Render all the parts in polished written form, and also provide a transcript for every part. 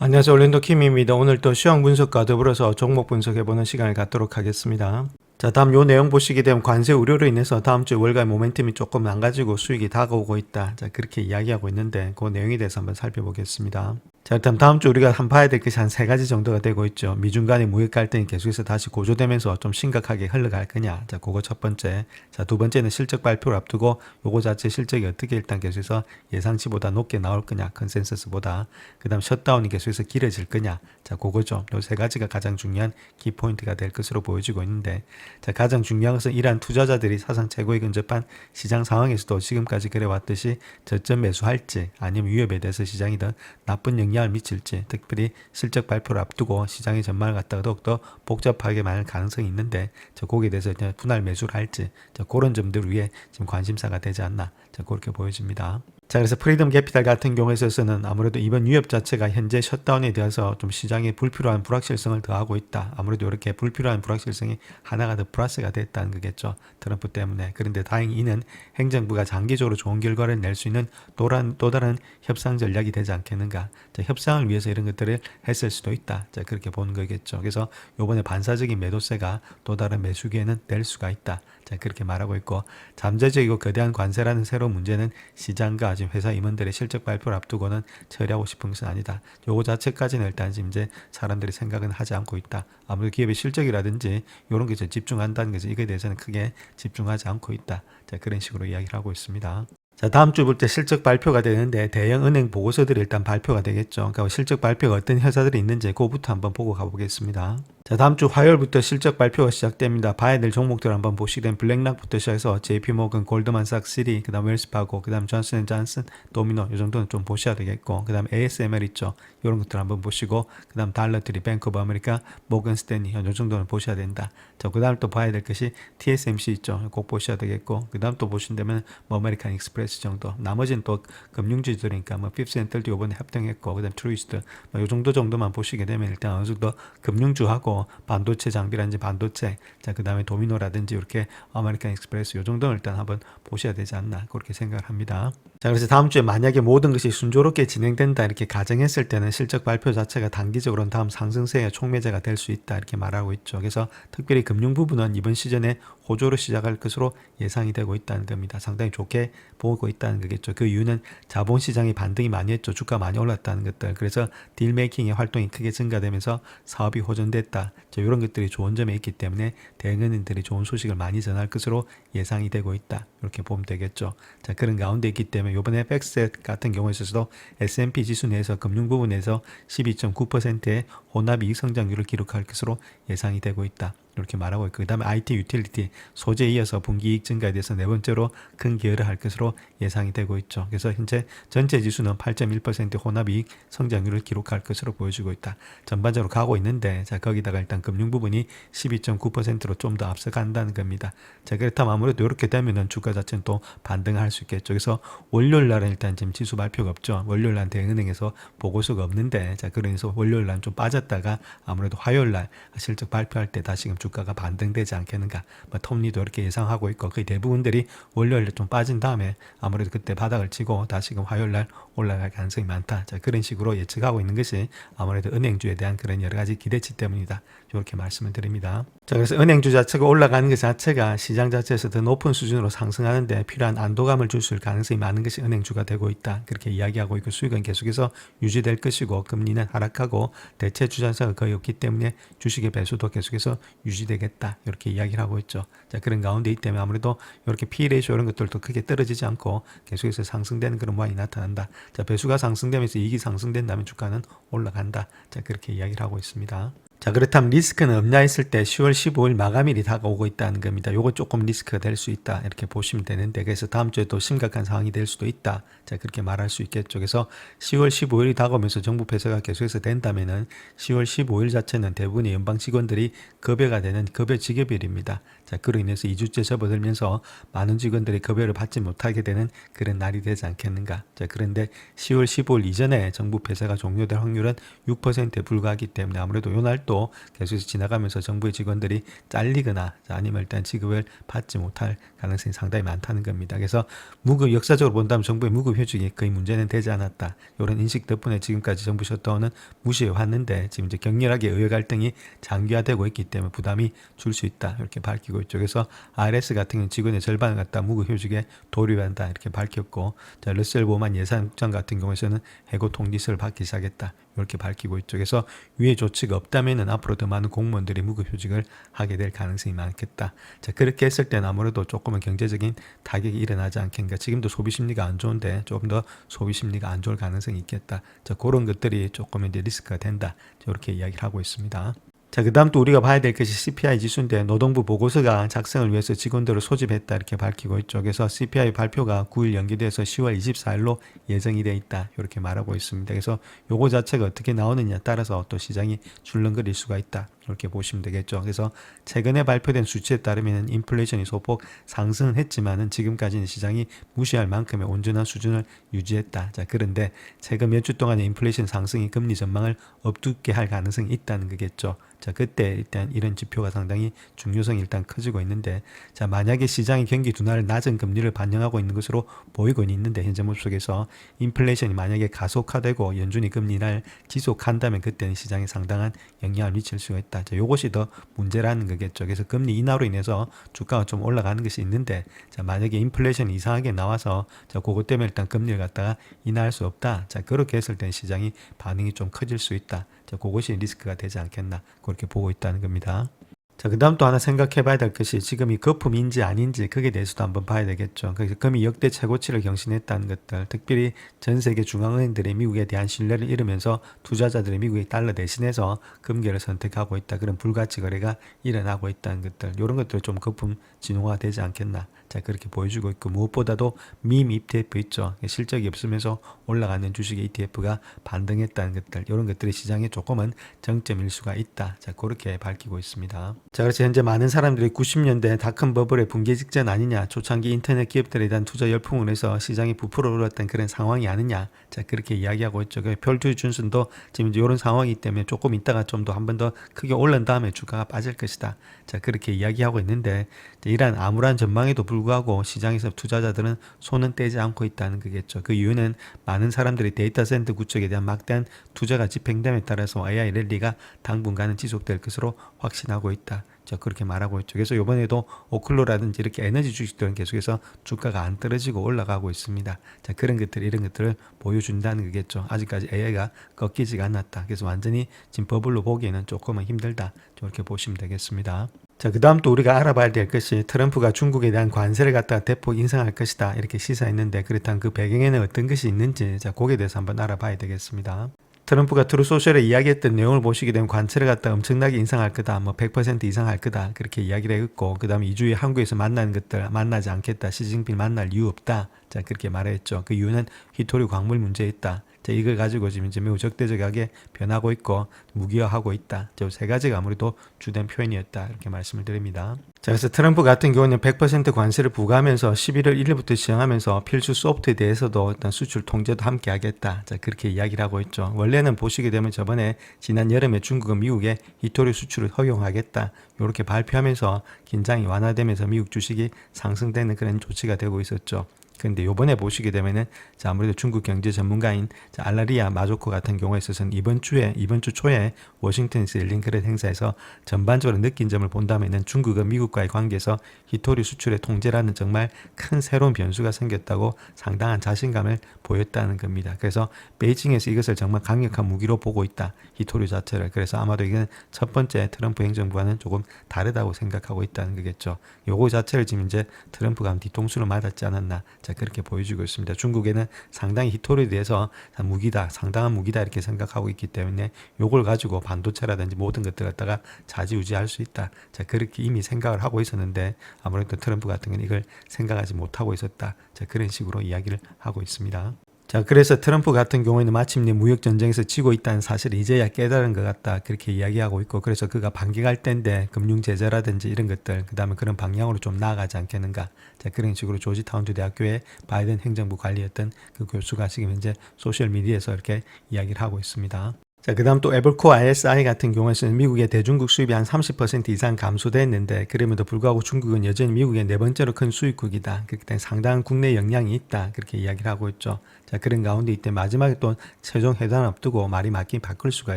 안녕하세요. 올랜도 킴입니다. 오늘 또 시황 분석과 더불어서 종목 분석해보는 시간을 갖도록 하겠습니다. 자, 다음 요 내용 보시게 되면 관세 우려로 인해서 다음 주 월가의 모멘텀이 조금 망가지고 수익이 다가오고 있다. 자, 그렇게 이야기하고 있는데 그 내용에 대해서 한번 살펴보겠습니다. 자, 일단 다음 주 우리가 한 봐야 될 것이 한 세 가지 정도가 되고 있죠. 미중 간의 무역 갈등이 계속해서 다시 고조되면서 좀 심각하게 흘러갈 거냐. 자, 그거 첫 번째. 자, 두 번째는 실적 발표를 앞두고 요거 자체 실적이 어떻게 일단 계속해서 예상치보다 높게 나올 거냐. 컨센서스보다. 그 다음 셧다운이 계속해서 길어질 거냐. 자, 그거죠. 요 세 가지가 가장 중요한 키포인트가 될 것으로 보여지고 있는데, 자, 가장 중요한 것은 이러한 투자자들이 사상 최고에 근접한 시장 상황에서도 지금까지 그래왔듯이 저점 매수할지 아니면 위협에 대해서 시장이 더 나쁜 영향을 미칠지, 특별히 실적 발표를 앞두고 시장의 전망을 갖다가 더욱더 복잡하게 만들 가능성이 있는데, 자, 거기에 대해서 그냥 분할 매수를 할지, 자, 그런 점들 위에 지금 관심사가 되지 않나, 자, 그렇게 보여집니다. 자, 그래서 프리덤 캐피탈 같은 경우에 있어서는 아무래도 이번 위협 자체가 현재 셧다운에 대해서 좀 시장에 불필요한 불확실성을 더하고 있다. 아무래도 이렇게 불필요한 불확실성이 하나가 더 플러스가 됐다는 거겠죠. 트럼프 때문에. 그런데 다행히 이는 행정부가 장기적으로 좋은 결과를 낼 수 있는 또 다른 협상 전략이 되지 않겠는가. 자, 협상을 위해서 이런 것들을 했을 수도 있다. 자, 그렇게 보는 거겠죠. 그래서 요번에 반사적인 매도세가 또 다른 매수 기회는 될 수가 있다. 자, 그렇게 말하고 있고, 잠재적이고 거대한 관세라는 새로운 문제는 시장과 지금 회사 임원들의 실적 발표를 앞두고는 처리하고 싶은 것은 아니다. 요거 자체까지는 일단 지금 이제 사람들이 생각은 하지 않고 있다. 아무래도 기업의 실적이라든지 이런 게 집중한다는 거죠. 이거에 대해서는 크게 집중하지 않고 있다. 자, 그런 식으로 이야기를 하고 있습니다. 자, 다음 주부터 실적 발표가 되는데 대형 은행 보고서들이 일단 발표가 되겠죠. 그러니까 실적 발표가 어떤 회사들이 있는지 그거부터 한번 보고 가보겠습니다. 자, 다음 주 화요일부터 실적 발표가 시작됩니다. 봐야 될 종목들 한번 보시게 되면 블랙락부터 시작해서 JP모건, 골드만삭스, 시리, 그 다음 웰스파고, 그 다음 존슨앤존슨, 도미노 이 정도는 좀 보셔야 되겠고, 그 다음 ASML 있죠. 이런 것들 한번 보시고, 그 다음 달러트리, 뱅크 오브 아메리카, 모건 스탠리 이 정도는 보셔야 된다. 자, 그 다음 또 봐야 될 것이 TSMC 있죠. 꼭 보셔야 되겠고, 그 다음 또 보신다면 뭐 아메리칸 익스프레스 정도, 나머지는 또 금융주들이니까 뭐 핍스앤틀도 이번에 합병했고, 그 다음 트루이스트 뭐 이 정도만 보시게 되면 일단 어느 정도 금융주하고 반도체 장비라든지 반도체, 자, 그 다음에 도미노라든지 이렇게 아메리칸 익스프레스 요 정도는 일단 한번 보셔야 되지 않나 그렇게 생각을 합니다. 자, 그래서 다음 주에 만약에 모든 것이 순조롭게 진행된다 이렇게 가정했을 때는 실적 발표 자체가 단기적으로는 다음 상승세의 촉매제가 될 수 있다 이렇게 말하고 있죠. 그래서 특별히 금융 부분은 이번 시즌에 호조로 시작할 것으로 예상이 되고 있다는 겁니다. 상당히 좋게 보고 있다는 거겠죠. 그 이유는 자본시장이 반등이 많이 했죠. 주가 많이 올랐다는 것들. 그래서 딜메이킹의 활동이 크게 증가되면서 사업이 호전됐다. 자, 이런 것들이 좋은 점에 있기 때문에 대응은행들이 좋은 소식을 많이 전할 것으로 예상이 되고 있다. 이렇게 보면 되겠죠. 자, 그런 가운데 있기 때문에 이번에 팩셋 같은 경우에 있어서도 S&P 지수 내에서 금융 부분에서 12.9%의 혼합이익 성장률을 기록할 것으로 예상이 되고 있다. 이렇게 말하고 있고, 그 다음에 IT 유틸리티 소재에 이어서 분기이익 증가에 대해서 네 번째로 큰 기여를 할 것으로 예상이 되고 있죠. 그래서 현재 전체 지수는 8.1% 혼합이익 성장률을 기록할 것으로 보여지고 있다. 전반적으로 가고 있는데, 자, 거기다가 일단 금융 부분이 12.9%로 좀 더 앞서간다는 겁니다. 자, 그렇다면 아무래도 이렇게 되면은 주가 자체는 또 반등을 할 수 있겠죠. 그래서 월요일 날은 일단 지금 지수 발표가 없죠. 월요일 날 대응은행에서 보고서가 없는데, 자, 그래서 월요일 날 좀 빠졌다가 아무래도 화요일 날 실적 발표할 때 다시금 주가가 반등되지 않겠는가. 뭐 톱니도 이렇게 예상하고 있고, 거의 대부분들이 월요일에 좀 빠진 다음에 아무래도 그때 바닥을 치고 다시금 화요일날 올라갈 가능성이 많다. 자, 그런 식으로 예측하고 있는 것이 아무래도 은행주에 대한 그런 여러 가지 기대치 때문이다. 이렇게 말씀을 드립니다. 자, 그래서 은행주 자체가 올라가는 것 자체가 시장 자체에서 더 높은 수준으로 상승하는데 필요한 안도감을 줄 수 있을 가능성이 많은 것이 은행주가 되고 있다. 그렇게 이야기하고 있고, 수익은 계속해서 유지될 것이고, 금리는 하락하고 대체 주장사가 거의 없기 때문에 주식의 배수도 계속해서 유지되겠다. 이렇게 이야기를 하고 있죠. 자, 그런 가운데 있기 때문에 아무래도 이렇게 P 레이쇼 이런 것들도 크게 떨어지지 않고 계속해서 상승되는 그런 모양이 나타난다. 자, 배수가 상승되면서 이익이 상승된다면 주가는 올라간다. 자, 그렇게 이야기를 하고 있습니다. 자, 그렇다면 리스크는 없냐 했을 때 10월 15일 마감일이 다가오고 있다는 겁니다. 요거 조금 리스크가 될 수 있다. 이렇게 보시면 되는데, 그래서 다음 주에 또 심각한 상황이 될 수도 있다. 자, 그렇게 말할 수 있겠죠. 그래서 10월 15일이 다가오면서 정부 폐쇄가 계속해서 된다면은 10월 15일 자체는 대부분의 연방 직원들이 급여가 되는 급여 지급일입니다. 자, 그로 인해서 2주째 접어들면서 많은 직원들이 급여를 받지 못하게 되는 그런 날이 되지 않겠는가. 자, 그런데 10월 15일 이전에 정부 폐쇄가 종료될 확률은 6%에 불과하기 때문에 아무래도 요 날 또 그래도 계속해서 지나가면서 정부의 직원들이 잘리거나 아니면 일단 지급을 받지 못할 가능성이 상당히 많다는 겁니다. 그래서 무급 역사적으로 본다면 정부의 무급 휴직이 거의 문제는 되지 않았다. 이런 인식 덕분에 지금까지 정부 셧다운은 무시해 왔는데 지금 이제 격렬하게 의회 갈등이 장기화되고 있기 때문에 부담이 줄 수 있다 이렇게 밝히고 있죠. 그래서 RS 같은 경우는 직원의 절반을 갖다 무급 휴직에 도입한다 이렇게 밝혔고, 자, 러셀 보만 예산국장 같은 경우에서는 해고 통지서를 받기 시작했다 이렇게 밝히고 있죠. 그래서 위의 조치가 없다면은 앞으로 더 많은 공무원들이 무급 휴직을 하게 될 가능성이 많겠다. 자, 그렇게 했을 때는 아무래도 조금은 경제적인 타격이 일어나지 않겠는가. 지금도 소비 심리가 안 좋은데 조금 더 소비 심리가 안 좋을 가능성이 있겠다. 자, 그런 것들이 조금 이제 리스크가 된다. 이렇게 이야기를 하고 있습니다. 자, 그 다음 또 우리가 봐야 될 것이 CPI 지수인데, 노동부 보고서가 작성을 위해서 직원들을 소집했다 이렇게 밝히고 있죠. 그래서 CPI 발표가 9일 연기돼서 10월 24일로 예정이 돼 있다 이렇게 말하고 있습니다. 그래서 요거 자체가 어떻게 나오느냐에 따라서 또 시장이 출렁거릴 수가 있다 이렇게 보시면 되겠죠. 그래서 최근에 발표된 수치에 따르면 인플레이션이 소폭 상승은 했지만은 지금까지는 시장이 무시할 만큼의 온전한 수준을 유지했다. 자, 그런데 최근 몇 주 동안의 인플레이션 상승이 금리 전망을 업둡게 할 가능성이 있다는 거겠죠. 자, 그때 일단 이런 지표가 상당히 중요성이 일단 커지고 있는데, 자, 만약에 시장이 경기 둔화를 낮은 금리를 반영하고 있는 것으로 보이고 있는데, 현재 모습 속에서 인플레이션이 만약에 가속화되고 연준이 금리 인하를 지속한다면 그때는 시장에 상당한 영향을 미칠 수가 있다. 자, 요것이 더 문제라는 거겠죠. 그래서 금리 인하로 인해서 주가가 좀 올라가는 것이 있는데, 자, 만약에 인플레이션이 이상하게 나와서 자, 그것 때문에 일단 금리를 갖다가 인하할 수 없다. 자, 그렇게 했을 때는 시장이 반응이 좀 커질 수 있다. 자, 그것이 리스크가 되지 않겠나 그렇게 보고 있다는 겁니다. 자, 그 다음 또 하나 생각해 봐야 될 것이 지금 이 거품인지 아닌지 그게 대해서도 한번 봐야 되겠죠. 그래서 금이 역대 최고치를 경신했다는 것들, 특별히 전 세계 중앙은행들이 미국에 대한 신뢰를 잃으면서 투자자들이 미국의 달러 대신해서 금괴를 선택하고 있다. 그런 불가치 거래가 일어나고 있다는 것들, 이런 것들 좀 거품 진화가 되지 않겠나. 자, 그렇게 보여주고 있고, 무엇보다도 밈 ETF 있죠. 실적이 없으면서 올라가는 주식의 ETF가 반등했다는 것들, 이런 것들이 시장에 조금은 정점일 수가 있다. 자, 그렇게 밝히고 있습니다. 자, 그래서 현재 많은 사람들이 90년대 닷컴 버블의 붕괴 직전 아니냐, 초창기 인터넷 기업들에 대한 투자 열풍을 해서 시장이 부풀어 올랐던 그런 상황이 아니냐. 자, 그렇게 이야기하고 있죠. 별투 준슨도 지금 이런 상황이기 때문에 조금 있다가 좀 더 한 번 더 크게 올른 다음에 주가가 빠질 것이다. 자, 그렇게 이야기하고 있는데, 이러한 암울한 전망에도 불구하고 시장에서 투자자들은 손은 떼지 않고 있다는 거겠죠. 그 이유는 많은 사람들이 데이터 센터 구축에 대한 막대한 투자가 집행됨에 따라서 AI 랠리가 당분간은 지속될 것으로 확신하고 있다. 자, 그렇게 말하고 있죠. 그래서 이번에도 오클로라든지 이렇게 에너지 주식들은 계속해서 주가가 안 떨어지고 올라가고 있습니다. 자, 그런 것들, 이런 것들을 보여준다는 거겠죠. 아직까지 AI가 꺾이지가 않았다. 그래서 완전히 지금 버블로 보기에는 조금은 힘들다. 이렇게 보시면 되겠습니다. 자, 그 다음 또 우리가 알아봐야 될 것이 트럼프가 중국에 대한 관세를 갖다가 대폭 인상할 것이다 이렇게 시사했는데, 그렇다면 그 배경에는 어떤 것이 있는지, 자, 거기에 대해서 한번 알아봐야 되겠습니다. 트럼프가 트루소셜에 이야기했던 내용을 보시게 되면 관세를 갖다 엄청나게 인상할 거다, 뭐 100% 이상할 거다 그렇게 이야기를 했고, 그 다음에 2주에 한국에서 만나는 것들 만나지 않겠다, 시진핑 만날 이유 없다, 자, 그렇게 말했죠. 그 이유는 히토류 광물 문제에 있다. 자, 이걸 가지고 지금 이제 매우 적대적하게 변하고 있고 무기화하고 있다. 저 세 가지가 아무래도 주된 표현이었다 이렇게 말씀을 드립니다. 자, 그래서 트럼프 같은 경우는 100% 관세를 부과하면서 11월 1일부터 시행하면서 필수 소프트에 대해서도 일단 수출 통제도 함께 하겠다. 자, 그렇게 이야기를 하고 있죠. 원래는 보시게 되면 저번에 지난 여름에 중국은 미국에 히토류 수출을 허용하겠다 이렇게 발표하면서 긴장이 완화되면서 미국 주식이 상승되는 그런 조치가 되고 있었죠. 근데 요번에 보시게 되면은 자, 아무래도 중국 경제 전문가인 자, 알라리아 마조코 같은 경우에 있어서는 이번 주 초에 워싱턴에서 열린 그런 행사에서 전반적으로 느낀 점을 본다면은 중국은 미국과의 관계에서 히토류 수출의 통제라는 정말 큰 새로운 변수가 생겼다고 상당한 자신감을 보였다는 겁니다. 그래서 베이징에서 이것을 정말 강력한 무기로 보고 있다, 히토류 자체를. 그래서 아마도 이건 첫 번째 트럼프 행정부와는 조금 다르다고 생각하고 있다는 거겠죠. 요거 자체를 지금 이제 트럼프가 뒤통수를 맞았지 않았나. 자, 그렇게 보여주고 있습니다. 중국에는 상당히 히토류에 대해서 무기다, 상당한 무기다 이렇게 생각하고 있기 때문에 요걸 가지고 반도체라든지 모든 것들 갖다가 좌지우지할 수 있다. 자, 그렇게 이미 생각을 하고 있었는데 아무래도 트럼프 같은 경우는 이걸 생각하지 못하고 있었다. 자, 그런 식으로 이야기를 하고 있습니다. 자, 그래서 트럼프 같은 경우에는 마침내 무역전쟁에서 지고 있다는 사실을 이제야 깨달은 것 같다 그렇게 이야기하고 있고, 그래서 그가 반격할 때인데 금융제재라든지 이런 것들, 그 다음에 그런 방향으로 좀 나아가지 않겠는가. 자, 그런 식으로 조지타운주 대학교의 바이든 행정부 관리였던 그 교수가 지금 현재 소셜미디어에서 이렇게 이야기를 하고 있습니다. 자, 그 다음 또 에버코 ISI 같은 경우에는 미국의 대중국 수입이 한 30% 이상 감소됐는데 그럼에도 불구하고 중국은 여전히 미국의 네 번째로 큰 수입국이다. 그렇기 때문에 상당한 국내 영향이 있다. 그렇게 이야기를 하고 있죠. 자, 그런 가운데 이때 마지막에 또 최종 회담 앞두고 말이 맞긴 바꿀 수가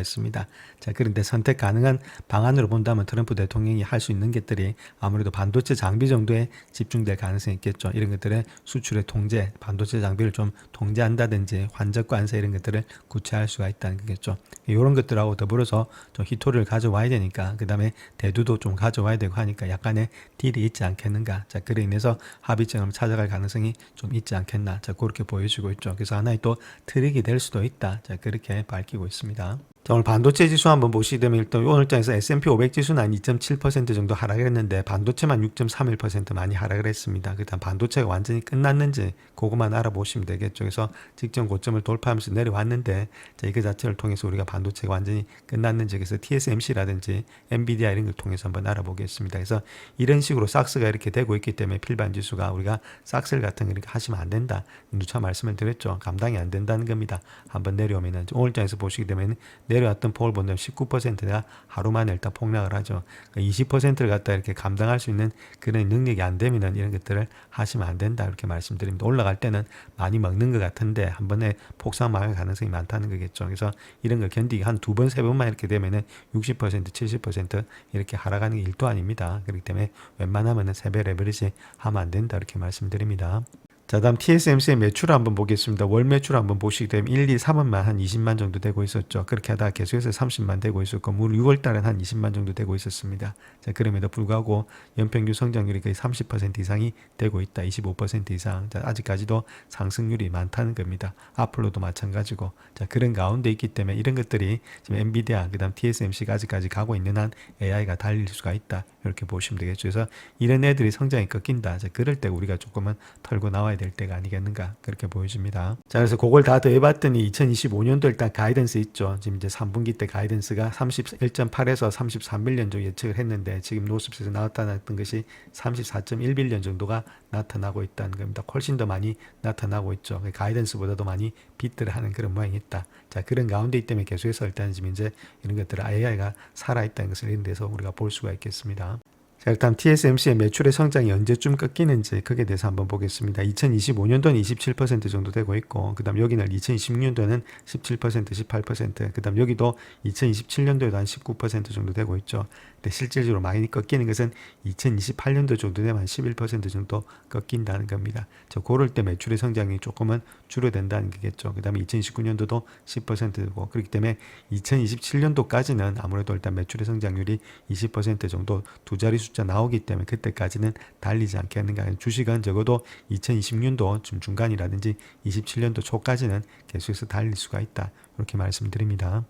있습니다. 자, 그런데 선택 가능한 방안으로 본다면 트럼프 대통령이 할 수 있는 것들이 아무래도 반도체 장비 정도에 집중될 가능성이 있겠죠. 이런 것들의 수출의 통제, 반도체 장비를 좀 통제한다든지 환적 관세 이런 것들을 구체화할 수가 있다는 거겠죠. 이런 것들하고 더불어서 좀 희토를 가져와야 되니까 그 다음에 대두도 좀 가져와야 되고 하니까 약간의 딜이 있지 않겠는가. 자, 그래 인해서 합의점을 찾아갈 가능성이 좀 있지 않겠나. 자, 그렇게 보여지고 있죠. 그래서 하나의 또 트릭이 될 수도 있다. 자, 그렇게 밝히고 있습니다. 자, 오늘 반도체 지수 한번 보시게 되면 일단 오늘 장에서 S&P 500 지수는 한 2.7% 정도 하락을 했는데 반도체만 6.31% 많이 하락을 했습니다. 그다음 반도체가 완전히 끝났는지 그것만 알아보시면 되겠죠. 그래서 직전 고점을 돌파하면서 내려왔는데 자, 이거 자체를 통해서 우리가 반도체가 완전히 끝났는지 그래서 TSMC라든지 엔비디아 이런 걸 통해서 한번 알아보겠습니다. 그래서 이런 식으로 삭스가 이렇게 되고 있기 때문에 필반 지수가 우리가 삭스 같은 거 이렇게 하시면 안 된다. 누차 말씀을 드렸죠. 감당이 안 된다는 겁니다. 한번 내려오면은 오늘 장에서 보시게 되면 내려왔던 폭을 본다면 19%가 하루 만에 일단 폭락을 하죠. 20%를 갖다 이렇게 감당할 수 있는 그런 능력이 안 되면은 이런 것들을 하시면 안 된다. 이렇게 말씀드립니다. 올라갈 때는 많이 먹는 것 같은데 한 번에 폭삭할 가능성이 많다는 거겠죠. 그래서 이런 걸 견디기 한 두 번, 세 번만 이렇게 되면은 60%, 70% 이렇게 하락하는 게 일도 아닙니다. 그렇기 때문에 웬만하면은 세배 레버리지 하면 안 된다. 이렇게 말씀드립니다. 자, 다음 TSMC의 매출을 한번 보겠습니다. 월 매출 한번 보시게 되면 1, 2, 3월만 한 20만 정도 되고 있었죠. 그렇게 하다가 계속해서 30만 되고 있었고, 물 6월 달은 한 20만 정도 되고 있었습니다. 자, 그럼에도 불구하고 연평균 성장률이 거의 30% 이상이 되고 있다. 25% 이상. 자, 아직까지도 상승률이 많다는 겁니다. 앞으로도 마찬가지고. 자, 그런 가운데 있기 때문에 이런 것들이 지금 엔비디아, 그 다음 TSMC가 아직까지 가고 있는 한 AI가 달릴 수가 있다. 이렇게 보시면 되겠죠. 그래서 이런 애들이 성장이 꺾인다. 자, 그럴 때 우리가 조금은 털고 나와야 될 때가 아니겠는가 그렇게 보여집니다. 자, 그래서 그걸 다 더해봤더니 2025년도 일단 가이던스 있죠. 지금 이제 3분기 때 가이던스가 31.8에서 33빌리언 정도 예측을 했는데 지금 노스핏에서 나타났던 것이 34.1빌리언 정도가 나타나고 있다는 겁니다. 훨씬 더 많이 나타나고 있죠. 가이던스보다도 많이 비트를 하는 그런 모양이 있다. 자, 그런 가운데 있기 때문에 계속해서 일단 지금 이제 이런 것들을 AI가 살아있다는 것을 이런 데서 우리가 볼 수가 있겠습니다. 자, 일단 TSMC의 매출의 성장이 언제쯤 꺾이는지 거기에 대해서 한번 보겠습니다. 2025년도는 27% 정도 되고 있고 그 다음 여기는 2026년도는 17%, 18%, 그 다음 여기도 2027년도에도 한 19% 정도 되고 있죠. 근데 실질적으로 많이 꺾이는 것은 2028년도 정도 되면 한 11% 정도 꺾인다는 겁니다. 저 그럴 때 매출의 성장이 조금은 줄어든다는 거겠죠. 그 다음에 2029년도도 10%고 그렇기 때문에 2027년도까지는 아무래도 일단 매출의 성장률이 20% 정도 두 자리 숫자 나오기 때문에 그때까지는 달리지 않겠는가. 주식은 적어도 2026년도 중간이라든지 27년도 초까지는 계속해서 달릴 수가 있다. 이렇게 말씀드립니다.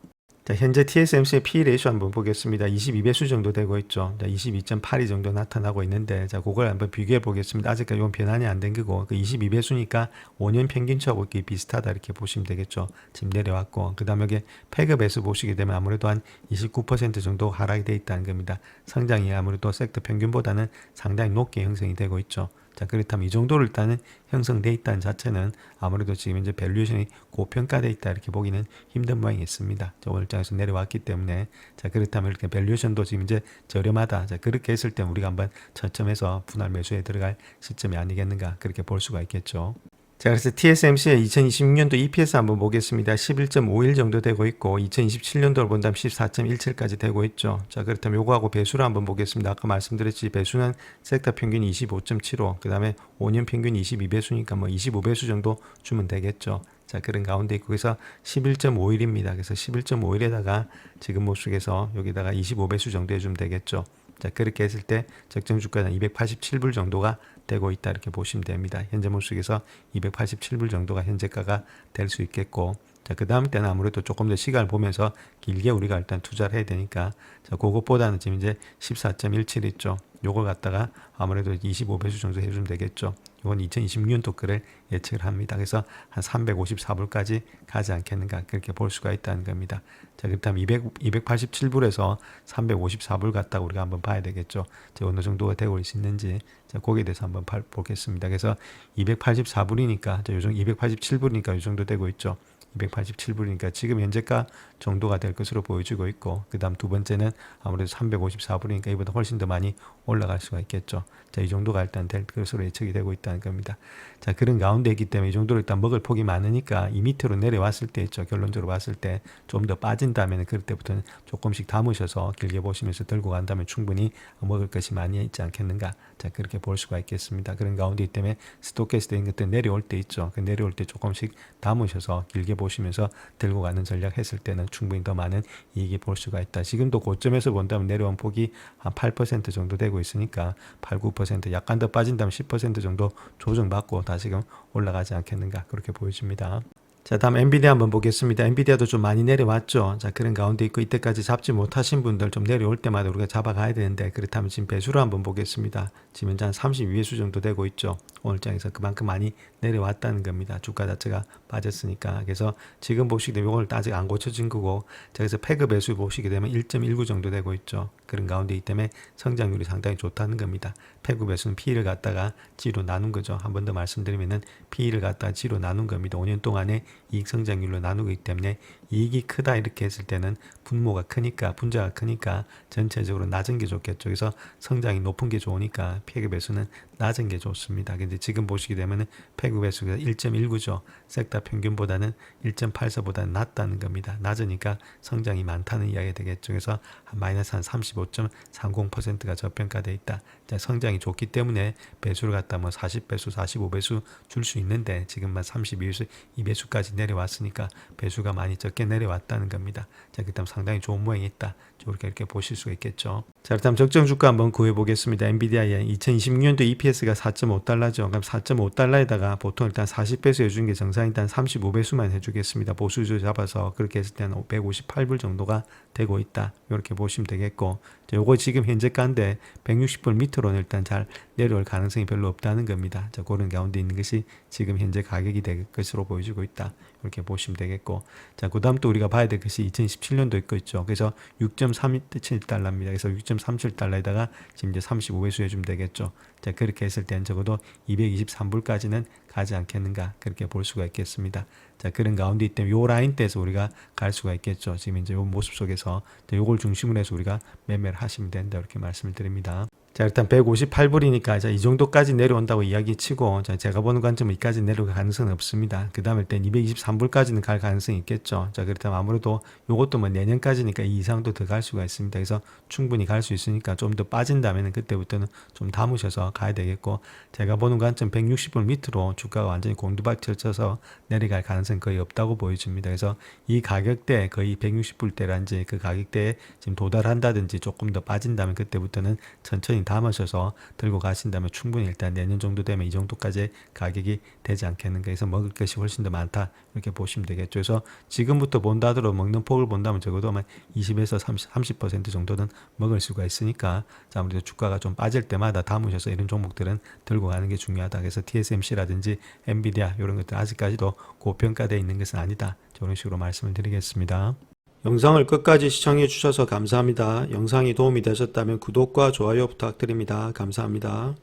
자, 현재 TSMC의 P 레이쇼 한번 보겠습니다. 22배수 정도 되고 있죠. 자, 22.82 정도 나타나고 있는데, 자, 그걸 한번 비교해 보겠습니다. 아직까지 이건 변환이 안 된 거고, 그 22배수니까 5년 평균치하고 비슷하다 이렇게 보시면 되겠죠. 지금 내려왔고, 그 다음에 여기 패그 배수 보시게 되면 아무래도 한 29% 정도 하락이 돼 있다는 겁니다. 성장이 아무래도 섹터 평균보다는 상당히 높게 형성이 되고 있죠. 자, 그렇다면 이 정도로 일단은 형성돼 있다는 자체는 아무래도 지금 이제 밸류에이션이 고평가돼 있다 이렇게 보기는 힘든 모양이 있습니다. 자, 오늘 장에서 내려왔기 때문에 자, 그렇다면 이렇게 밸류에이션도 지금 이제 저렴하다. 자, 그렇게 했을 때 우리가 한번 저점에서 분할 매수에 들어갈 시점이 아니겠는가 그렇게 볼 수가 있겠죠. 자, 그래서 TSMC의 2026년도 EPS 한번 보겠습니다. 11.51 정도 되고 있고 2027년도를 본다면 14.17까지 되고 있죠. 자, 그렇다면 요거하고 배수를 한번 보겠습니다. 아까 말씀드렸지 배수는 섹터 평균이 25.75, 그 다음에 5년 평균이 22배수니까 뭐 25배수 정도 주면 되겠죠. 자, 그런 가운데 있고 그래서 11.51입니다. 그래서 11.51에다가 지금 모습에서 여기다가 25배수 정도 해주면 되겠죠. 자, 그렇게 했을 때 적정 주가는 287불 정도가 되고 있다 이렇게 보시면 됩니다. 현재 모습에서 287불 정도가 현재가가 될 수 있겠고 자, 그 다음 때는 아무래도 조금 더 시간을 보면서 길게 우리가 일단 투자를 해야 되니까 자, 그것보다는 지금 이제 14.17 있죠. 요걸 갖다가 아무래도 25배수 정도 해주면 되겠죠. 이건 2026년도 거를 예측을 합니다. 그래서 한 354불까지 가지 않겠는가 그렇게 볼 수가 있다는 겁니다. 자, 그렇다면 287불에서 354불 갖다가 우리가 한번 봐야 되겠죠. 자, 어느 정도가 되고 있는지 자, 거기에 대해서 한번 보겠습니다. 그래서 284불이니까 요 정도 287불이니까 이 정도 되고 있죠. 287불이니까 지금 현재가 정도가 될 것으로 보여지고 있고, 그 다음 두 번째는 아무래도 354불이니까 이보다 훨씬 더 많이 올라갈 수가 있겠죠. 자, 이 정도가 일단 될 것으로 예측이 되고 있다는 겁니다. 자, 그런 가운데 있기 때문에 이 정도로 일단 먹을 폭이 많으니까 이 밑으로 내려왔을 때 있죠. 결론적으로 봤을 때 좀 더 빠진다면 그럴 때부터는 조금씩 담으셔서 길게 보시면서 들고 간다면 충분히 먹을 것이 많이 있지 않겠는가. 자, 그렇게 볼 수가 있겠습니다. 그런 가운데 있기 때문에 스토캐스트인 것들 내려올 때 있죠. 그 내려올 때 조금씩 담으셔서 길게 보시면서 들고 가는 전략 했을 때는 충분히 더 많은 이익이 볼 수가 있다. 지금도 고점에서 본다면 내려온 폭이 한 8% 정도 되고 있으니까 8, 9% 약간 더 빠진다면 10% 정도 조정받고 다시금 올라가지 않겠는가 그렇게 보여집니다. 자, 다음 엔비디아 한번 보겠습니다. 엔비디아도 좀 많이 내려왔죠. 자, 그런 가운데 있고 이때까지 잡지 못하신 분들 좀 내려올 때마다 우리가 잡아가야 되는데, 그렇다면 지금 배수를 한번 보겠습니다. 지금 현재 한 32배수 정도 되고 있죠. 오늘 장에서 그만큼 많이 내려왔다는 겁니다. 주가 자체가 빠졌으니까. 그래서 지금 보시게 되면 이걸 아직 안 고쳐진 거고, 자, 그래서 패그 배수 보시게 되면 1.19 정도 되고 있죠. 그런 가운데 있기 때문에 성장률이 상당히 좋다는 겁니다. 패그 배수는 P를 갖다가 G로 나눈 거죠. 한 번 더 말씀드리면은 P를 갖다가 G로 나눈 겁니다. 5년 동안에 이익 성장률로 나누기 때문에 이익이 크다 이렇게 했을 때는 분모가 크니까, 분자가 크니까 전체적으로 낮은 게 좋겠죠. 그래서 성장이 높은 게 좋으니까 패그 배수는 낮은 게 좋습니다. 근데 지금 보시게 되면은 패그 배수가 1.19죠. 섹터 평균보다는 1.84보다는 낮다는 겁니다. 낮으니까 성장이 많다는 이야기가 되겠죠. 그래서 마이너스 한 35.30%가 저평가되어 있다. 자, 성장이 좋기 때문에 배수를 갖다 뭐 40배수, 45배수 줄 수 있는데 지금만 32배수, 2배수까지 내려왔으니까 배수가 많이 적게 내려왔다는 겁니다. 자, 그다음 상당히 좋은 모양이 있다. 이렇게 보실 수가 있겠죠. 자, 그다음 적정 주가 한번 구해 보겠습니다. 엔비디아의 2026년도 EPS가 4.5달러죠. 그럼 4.5달러에다가 보통 일단 40배수 해주는 게 정상, 일단 35배수만 해주겠습니다. 보수주 잡아서 그렇게 했을 때는 158불 정도가 되고 있다. 이렇게 보시면 되겠고, 요거 지금 현재가인데 160불 밑으로는 일단 잘 내려올 가능성이 별로 없다는 겁니다. 자, 그런 가운데 있는 것이 지금 현재 가격이 될 것으로 보여지고 있다. 이렇게 보시면 되겠고, 자, 그 다음 또 우리가 봐야 될 것이 2017년도 있죠. 그래서 6.37달러입니다. 그래서 6.37달러에다가 지금 이제 35배수 해주면 되겠죠. 자, 그렇게 했을 때는 적어도 223불까지는 가지 않겠는가 그렇게 볼 수가 있겠습니다. 자, 그런 가운데 있기 때문에 요 라인대에서 우리가 갈 수가 있겠죠. 지금 이제 요 모습 속에서 요걸 중심으로 해서 우리가 매매를 하시면 된다 이렇게 말씀을 드립니다. 자, 일단 158불이니까 자, 이 정도까지 내려온다고 이야기 치고, 자, 제가 보는 관점은 이까지 내려갈 가능성은 없습니다. 그 다음에 일단 223불까지는 갈 가능성이 있겠죠. 자, 그렇다면 아무래도 요것도 뭐 내년까지니까 이 이상도 더 갈 수가 있습니다. 그래서 충분히 갈 수 있으니까 좀 더 빠진다면 그때부터는 좀 담으셔서 가야 되겠고, 제가 보는 관점 160불 밑으로 주가가 완전히 곤두박질 쳐서 내려갈 가능성이 거의 없다고 보여집니다. 그래서 이 가격대 거의 160불대란지 그 가격대에 지금 도달한다든지 조금 더 빠진다면 그때부터는 천천히 담으셔서 들고 가신다면 충분히 일단 내년 정도 되면 이 정도까지 가격이 되지 않겠는가 해서 먹을 것이 훨씬 더 많다 이렇게 보시면 되겠죠. 그래서 지금부터 본다 하더라도 먹는 폭을 본다면 적어도 한 20에서 30% 정도는 먹을 수가 있으니까, 자, 아무래도 주가가 좀 빠질 때마다 담으셔서 이런 종목들은 들고 가는 게 중요하다. 그래서 TSMC라든지 엔비디아 이런 것들 아직까지도 고평가되어 있는 것은 아니다. 이런 식으로 말씀을 드리겠습니다. 영상을 끝까지 시청해 주셔서 감사합니다. 영상이 도움이 되셨다면 구독과 좋아요 부탁드립니다. 감사합니다.